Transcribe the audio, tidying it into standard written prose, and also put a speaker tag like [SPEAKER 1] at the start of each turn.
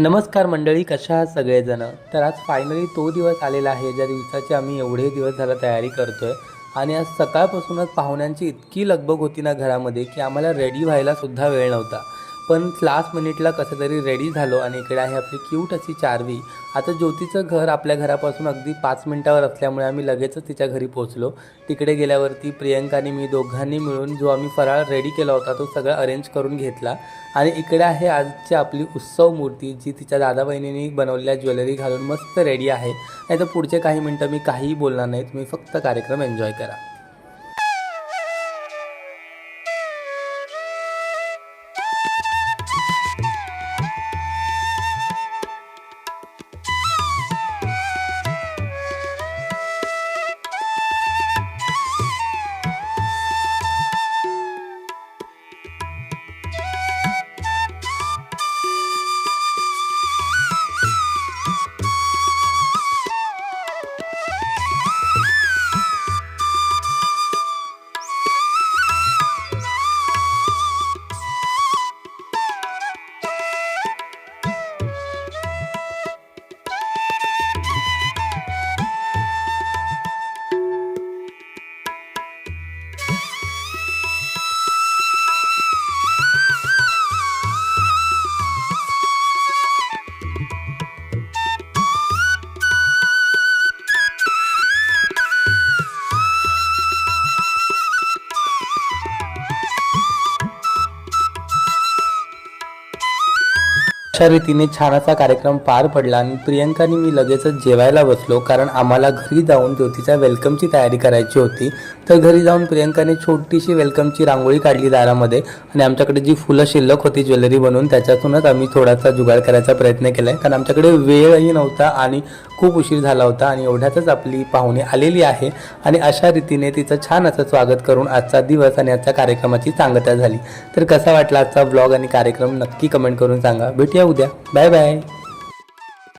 [SPEAKER 1] नमस्कार मंडळी, कशा आहात सगळेजण. तर आज फायनली तो दिवस आलेला आहे ज्या दिवसाची आम्ही एवढे दिवस झाला तयारी करतोय. आणि आज सकाळपासूनच पाहुण्यांची इतकी लगबग होती ना घरामध्ये की आम्हाला रेडी व्हायला सुद्धा वेळ नव्हता. पण लास्ट मिनिटला कसं तरी रेडी झालो. आणि इकडे आहे आपली क्यूट अशी चारवी. आता ज्योतीचं घर आपल्या घरापासून अगदी 5 मिनिटावर असल्यामुळे आम्ही लगेचच तिच्या घरी पोहोचलो. तिकडे गेल्यावरती प्रियंका आणि मी दोघांनी मिळून जो आम्ही फराळ रेडी केला होता तो सगळा अरेंज करून घेतला. आणि इकडे आहे आजची आपली उत्सव मूर्ती, जी तिच्या दादा बहिणींनी बनवलेल्या ज्वेलरी घालून मस्त रेडी आहे. नाही तर पुढचे काही मिनटं मी काहीही बोलणार नाही, तुम्ही फक्त कार्यक्रम एन्जॉय करा. अशा रीतीने छान असा कार्यक्रम पार पडला. आणि प्रियंकाने मी लगेचच जेवायला बसलो, कारण आम्हाला घरी जाऊन ज्योतीच्या वेलकमची तयारी करायची होती. तर घरी जाऊन प्रियंकाने छोटीशी वेलकमची रांगोळी काढली दारामध्ये. आणि आमच्याकडे जी फुलं शिल्लक होती ज्वेलरी बनवून, त्याच्यातूनच आम्ही थोडासा जुगाड करायचा प्रयत्न केला आहे, कारण आमच्याकडे वेळही नव्हता आणि खूप उशीर झाला होता. आणि एवढ्यातच आपली पाहुणे आलेली आहे. आणि अशा रीतीने तिचं छान असं स्वागत करून आजचा दिवस आणि आजच्या कार्यक्रमाची सांगता झाली. तर कसा वाटला आजचा ब्लॉग आणि कार्यक्रम नक्की कमेंट करून सांगा. भेटूया उद्या. Bye bye.